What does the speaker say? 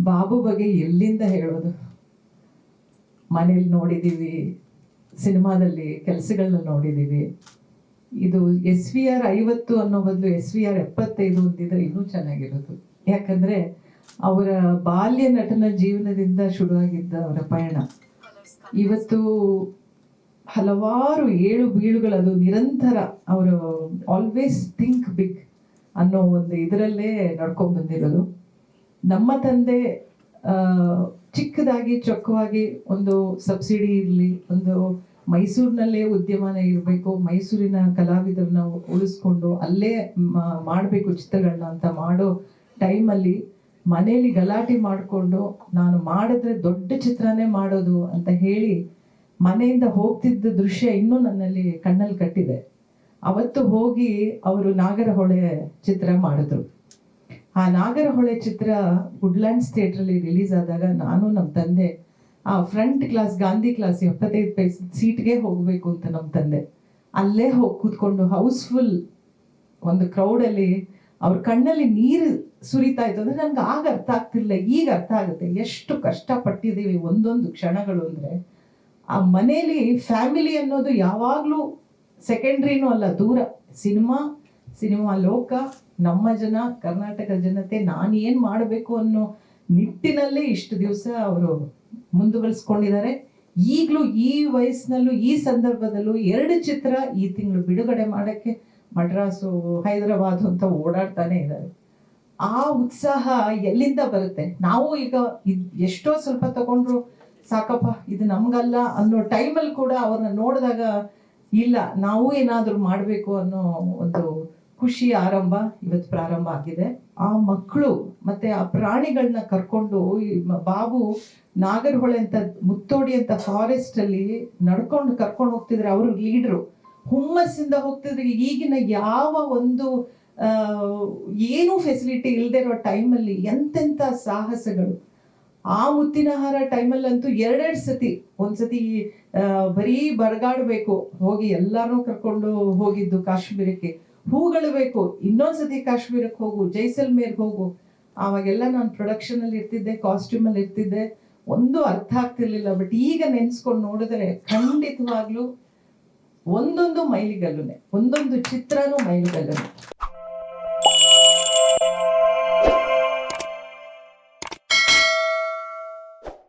ಬಾಬು ಬಗ್ಗೆ ಎಲ್ಲಿಂದ ಹೇಳೋದು? ಮನೇಲಿ ನೋಡಿದ್ದೀವಿ, ಸಿನಿಮಾದಲ್ಲಿ ಕೆಲಸಗಳನ್ನ ನೋಡಿದ್ದೀವಿ. ಇದು SVR 50 ಅನ್ನೋ ಬದಲು SVR 75 ಅಂತಿದ್ರೆ ಇನ್ನೂ ಚೆನ್ನಾಗಿರೋದು. ಯಾಕಂದ್ರೆ ಅವರ ಬಾಲ್ಯ ನಟನ ಜೀವನದಿಂದ ಶುರುವಾಗಿದ್ದ ಅವರ ಪಯಣ ಇವತ್ತು ಹಲವಾರು ಏಳು ಬೀಳುಗಳದು ನಿರಂತರ ಅವರು ಆಲ್ವೇಸ್ ಥಿಂಕ್ ಬಿಗ್ ಅನ್ನೋ ಒಂದು ಇದರಲ್ಲೇ ನಡ್ಕೊಂಡು ಬಂದಿರೋದು. ನಮ್ಮ ತಂದೆ ಚಿಕ್ಕದಾಗಿ ಚೊಕ್ಕವಾಗಿ ಒಂದು ಸಬ್ಸಿಡಿ ಇರಲಿ, ಒಂದು ಮೈಸೂರಿನಲ್ಲೇ ಉದ್ಯಮನ ಇರಬೇಕು, ಮೈಸೂರಿನ ಕಲಾವಿದರನ್ನ ಉಳಿಸ್ಕೊಂಡು ಅಲ್ಲೇ ಮಾಡಬೇಕು ಚಿತ್ರಗಳನ್ನ ಅಂತ ಮಾಡೋ ಟೈಮಲ್ಲಿ ಮನೇಲಿ ಗಲಾಟೆ ಮಾಡಿಕೊಂಡು ನಾನು ಮಾಡಿದ್ರೆ ದೊಡ್ಡ ಚಿತ್ರನೇ ಮಾಡೋದು ಅಂತ ಹೇಳಿ ಮನೆಯಿಂದ ಹೋಗ್ತಿದ್ದ ದೃಶ್ಯ ಇನ್ನೂ ನನ್ನಲ್ಲಿ ಕಣ್ಣಲ್ಲಿ ಕಟ್ಟಿದೆ. ಅವತ್ತು ಹೋಗಿ ಅವರು ನಾಗರಹೊಳೆ ಚಿತ್ರ ಮಾಡಿದ್ರು. ಆ ನಾಗರಹೊಳೆ ಚಿತ್ರ ವುಡ್ಲ್ಯಾಂಡ್ಸ್ ಥಿಯೇಟ್ರಲ್ಲಿ ರಿಲೀಸ್ ಆದಾಗ ನಾನು ನಮ್ಮ ತಂದೆ ಆ ಫ್ರಂಟ್ ಕ್ಲಾಸ್ ಗಾಂಧಿ ಕ್ಲಾಸ್ 75 ಪೈಸೆ ಸೀಟ್ಗೆ ಹೋಗಬೇಕು ಅಂತ ನಮ್ಮ ತಂದೆ ಅಲ್ಲೇ ಹೋಗಿ ಕೂತ್ಕೊಂಡು ಹೌಸ್ಫುಲ್ ಒಂದು ಕ್ರೌಡಲ್ಲಿ ಅವ್ರ ಕಣ್ಣಲ್ಲಿ ನೀರು ಸುರಿತಾ ಇತ್ತು. ಅಂದ್ರೆ ನನ್ಗೆ ಆಗ ಅರ್ಥ ಆಗ್ತಿರ್ಲಿಲ್ಲ, ಈಗ ಅರ್ಥ ಆಗುತ್ತೆ ಎಷ್ಟು ಕಷ್ಟಪಟ್ಟಿದ್ದೀವಿ ಒಂದೊಂದು ಕ್ಷಣಗಳು. ಅಂದರೆ ಆ ಮನೇಲಿ ಫ್ಯಾಮಿಲಿ ಅನ್ನೋದು ಯಾವಾಗಲೂ ಸೆಕೆಂಡ್ರಿನೂ ಅಲ್ಲ, ದೂರ. ಸಿನಿಮಾ ಲೋಕ, ನಮ್ಮ ಜನ, ಕರ್ನಾಟಕ ಜನತೆ, ನಾನು ಏನು ಮಾಡಬೇಕು ಅನ್ನೋ ನಿಟ್ಟಿನಲ್ಲೇ ಇಷ್ಟು ದಿವಸ ಅವರು ಮುಂದುವರಿಸ್ಕೊಂಡಿದ್ದಾರೆ. ಈಗಲೂ ಈ ವಯಸ್ಸಿನಲ್ಲೂ ಈ ಸಂದರ್ಭದಲ್ಲೂ 2 ಚಿತ್ರ ಈ ತಿಂಗಳು ಬಿಡುಗಡೆ ಮಾಡೋಕ್ಕೆ ಮಡ್ರಾಸು, ಹೈದರಾಬಾದ್ ಅಂತ ಓಡಾಡ್ತಾನೆ ಇದ್ದಾರೆ. ಆ ಉತ್ಸಾಹ ಎಲ್ಲಿಂದ ಬರುತ್ತೆ? ನಾವು ಈಗ ಎಷ್ಟೋ ಸ್ವಲ್ಪ ತಗೊಂಡ್ರು ಸಾಕಪ್ಪ ಇದು ನಮ್ಗಲ್ಲ ಅನ್ನೋ ಟೈಮಲ್ಲಿ ಕೂಡ ಅವ್ರನ್ನ ನೋಡಿದಾಗ ಇಲ್ಲ ನಾವು ಏನಾದರೂ ಮಾಡಬೇಕು ಅನ್ನೋ ಒಂದು ಖುಷಿ ಆರಂಭ ಇವತ್ತು ಪ್ರಾರಂಭ ಆಗಿದೆ. ಆ ಮಕ್ಕಳು ಮತ್ತೆ ಆ ಪ್ರಾಣಿಗಳನ್ನ ಕರ್ಕೊಂಡು ಬಾಬು ನಾಗರಹೊಳೆ ಅಂತ ಮುತ್ತೋಡಿ ಅಂತ ಫಾರೆಸ್ಟ್ ಅಲ್ಲಿ ಕರ್ಕೊಂಡು ಹೋಗ್ತಿದ್ರೆ ಅವರು ಲೀಡ್ರು ಹುಮ್ಮಸ್ಸಿಂದ ಹೋಗ್ತಿದ್ರೆ. ಈಗಿನ ಯಾವ ಒಂದು ಏನೂ ಫೆಸಿಲಿಟಿ ಇಲ್ಲದೆ ಇರೋ ಟೈಮಲ್ಲಿ ಎಂತೆಂಥ ಸಾಹಸಗಳು. ಆ ಮುತ್ತಿನಹಾರ ಟೈಮಲ್ಲಂತೂ 2 ಸತಿ, ಒಂದ್ಸತಿ ಬರೀ ಬರಗಾಡಬೇಕು ಹೋಗಿ ಎಲ್ಲಾರನ್ನೂ ಕರ್ಕೊಂಡು ಹೋಗಿದ್ದು ಕಾಶ್ಮೀರಕ್ಕೆ, ಹೂಗಳು ಬೇಕು, ಇನ್ನೊಂದ್ಸತಿ ಕಾಶ್ಮೀರಕ್ಕೆ ಹೋಗು, ಜೈಸಲ್ಮೇರ್ಗೆ ಹೋಗು. ಆವಾಗೆಲ್ಲ ನಾನು ಪ್ರೊಡಕ್ಷನಲ್ಲಿ ಇರ್ತಿದ್ದೆ, ಕಾಸ್ಟ್ಯೂಮಲ್ಲಿ ಇರ್ತಿದ್ದೆ, ಒಂದು ಅರ್ಥ ಆಗ್ತಿರ್ಲಿಲ್ಲ. ಬಟ್ ಈಗ ನೆನ್ಸ್ಕೊಂಡು ನೋಡಿದ್ರೆ ಖಂಡಿತವಾಗ್ಲೂ ಒಂದೊಂದು ಮೈಲಿಗಲ್ಲುನೆ, ಒಂದೊಂದು ಚಿತ್ರನೂ ಮೈಲಿಗಲ್ಲುನೆ.